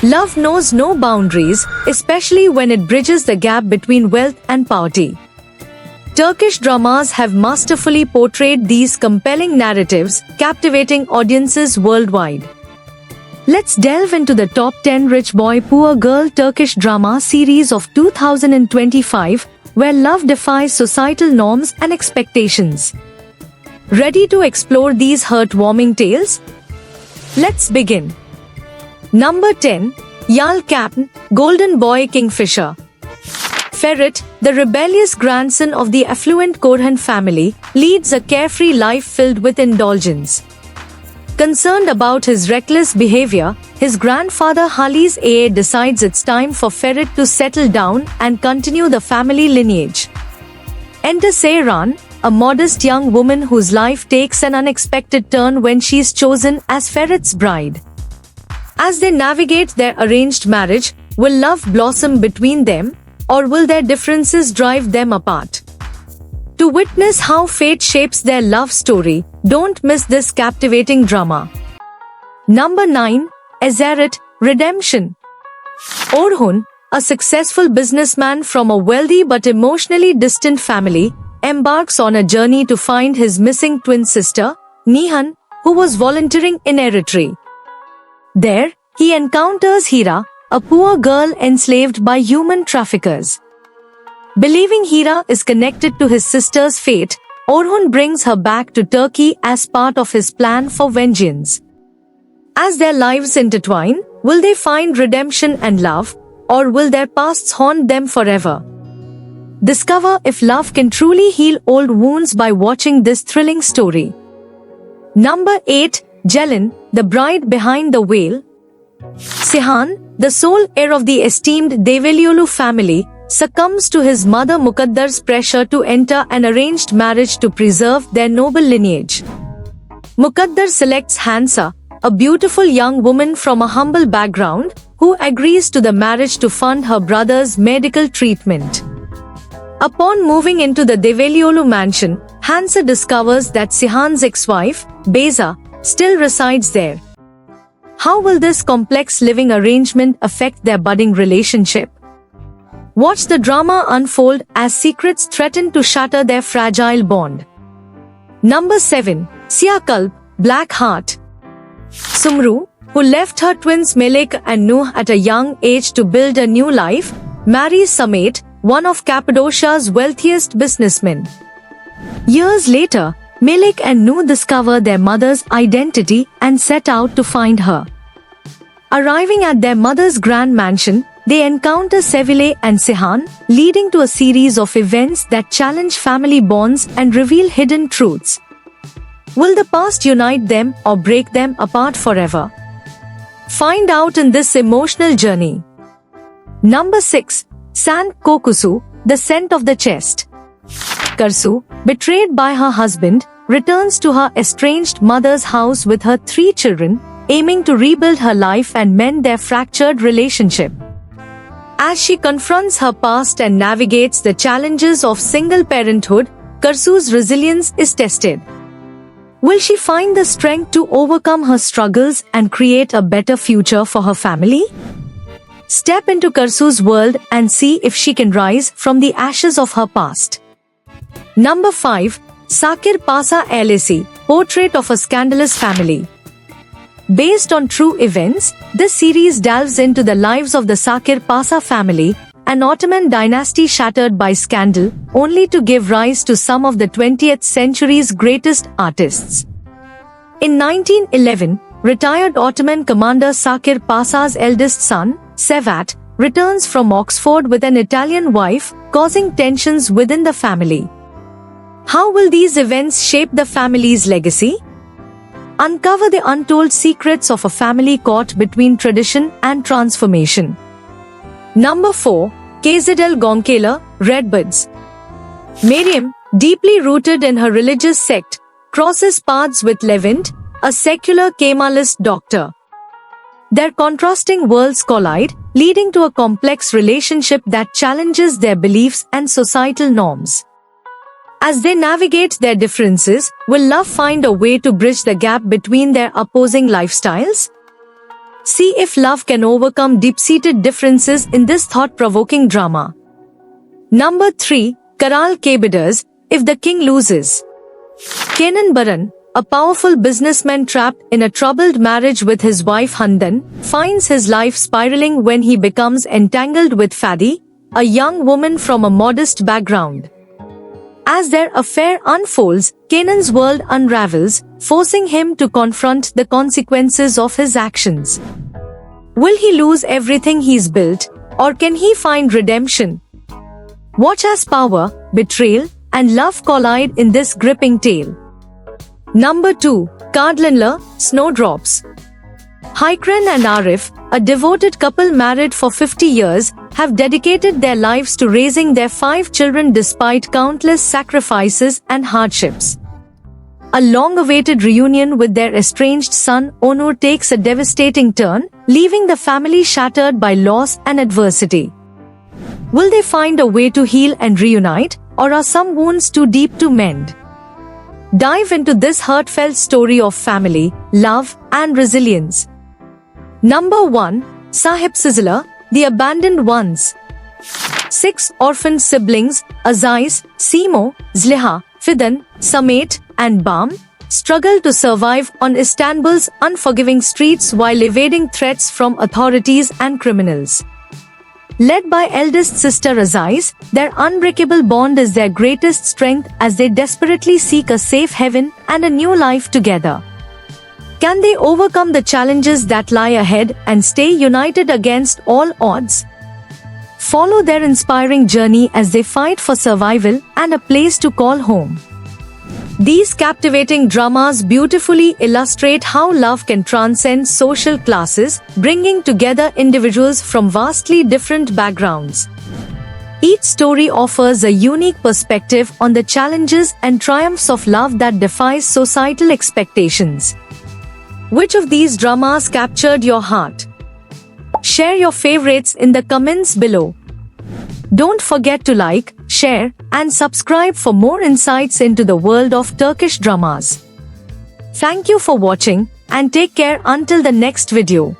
Love knows no boundaries, especially when it bridges the gap between wealth and poverty. Turkish dramas have masterfully portrayed these compelling narratives, captivating audiences worldwide. Let's delve into the top 10 Rich Boy Poor Girl Turkish drama series of 2025, where love defies societal norms and expectations. Ready to explore these heartwarming tales? Let's begin. Number 10. Yal Cap'n, Golden Boy Kingfisher. Ferit, the rebellious grandson of the affluent Korhan family, leads a carefree life filled with indulgence. Concerned about his reckless behavior, his grandfather Halis Aa decides it's time for Ferit to settle down and continue the family lineage. Enter Seyran, a modest young woman whose life takes an unexpected turn when she is chosen as Ferit's bride. As they navigate their arranged marriage, will love blossom between them, or will their differences drive them apart? To witness how fate shapes their love story, don't miss this captivating drama. Number 9. Ezaret, Redemption. Orhun, a successful businessman from a wealthy but emotionally distant family, embarks on a journey to find his missing twin sister, Nihan, who was volunteering in Eritrea. There, he encounters Hira, a poor girl enslaved by human traffickers. Believing Hira is connected to his sister's fate, Orhun brings her back to Turkey as part of his plan for vengeance. As their lives intertwine, will they find redemption and love, or will their pasts haunt them forever? Discover if love can truly heal old wounds by watching this thrilling story. Number 8. Jelin, the bride behind the veil. Sihan, the sole heir of the esteemed Develiolu family, succumbs to his mother Mukaddar's pressure to enter an arranged marriage to preserve their noble lineage. Mukaddar selects Hansa, a beautiful young woman from a humble background, who agrees to the marriage to fund her brother's medical treatment. Upon moving into the Develiolu mansion, Hansa discovers that Sihan's ex-wife, Beza, still resides there. How will this complex living arrangement affect their budding relationship? Watch the drama unfold as secrets threaten to shatter their fragile bond. Number 7. Siakalp, Black Heart. Sumru, who left her twins Melek and Nuh at a young age to build a new life, marries Samet, one of Cappadocia's wealthiest businessmen. Years later, Melek and Nuh discover their mother's identity and set out to find her. Arriving at their mother's grand mansion, they encounter Sevile and Sihan, leading to a series of events that challenge family bonds and reveal hidden truths. Will the past unite them or break them apart forever? Find out in this emotional journey. Number 6. San Kokusu, the Scent of the Chest. Karsu, betrayed by her husband, returns to her estranged mother's house with her 3 children, aiming to rebuild her life and mend their fractured relationship. As she confronts her past and navigates the challenges of single parenthood, Karsu's resilience is tested. Will she find the strength to overcome her struggles and create a better future for her family? Step into Karsu's world and see if she can rise from the ashes of her past. Number 5. Sakir Pasa Ailesi, Portrait of a Scandalous Family. Based on true events, this series delves into the lives of the Sakir Pasa family, an Ottoman dynasty shattered by scandal, only to give rise to some of the 20th century's greatest artists. In 1911, retired Ottoman commander Sakir Pasa's eldest son, Sevat, returns from Oxford with an Italian wife, causing tensions within the family. How will these events shape the family's legacy? Uncover the untold secrets of a family caught between tradition and transformation. Number 4. KZL Gonkela, Redbirds. Miriam, deeply rooted in her religious sect, crosses paths with Levent, a secular Kemalist doctor. Their contrasting worlds collide, leading to a complex relationship that challenges their beliefs and societal norms. As they navigate their differences, will love find a way to bridge the gap between their opposing lifestyles? See if love can overcome deep-seated differences in this thought-provoking drama. Number 3. Karal Kabidar's If the King Loses. Kenan Baran, a powerful businessman trapped in a troubled marriage with his wife Handan, finds his life spiraling when he becomes entangled with Fadi, a young woman from a modest background. As their affair unfolds, Kenan's world unravels, forcing him to confront the consequences of his actions. Will he lose everything he's built, or can he find redemption? Watch as power, betrayal, and love collide in this gripping tale. Number 2. Kadlanla, Snowdrops. Haikran and Arif, a devoted couple married for 50 years, have dedicated their lives to raising their 5 children despite countless sacrifices and hardships. A long-awaited reunion with their estranged son Onur takes a devastating turn, leaving the family shattered by loss and adversity. Will they find a way to heal and reunite, or are some wounds too deep to mend? Dive into this heartfelt story of family, love, and resilience. Number 1. Sahib Sizzler, The Abandoned Ones. 6 orphaned siblings, Azais, Simo, Zliha, Fidan, Samet, and Bam, struggle to survive on Istanbul's unforgiving streets while evading threats from authorities and criminals. Led by eldest sister Azais, their unbreakable bond is their greatest strength as they desperately seek a safe haven and a new life together. Can they overcome the challenges that lie ahead and stay united against all odds? Follow their inspiring journey as they fight for survival and a place to call home. These captivating dramas beautifully illustrate how love can transcend social classes, bringing together individuals from vastly different backgrounds. Each story offers a unique perspective on the challenges and triumphs of love that defies societal expectations. Which of these dramas captured your heart? Share your favorites in the comments below. Don't forget to like, share, and subscribe for more insights into the world of Turkish dramas. Thank you for watching, and take care until the next video.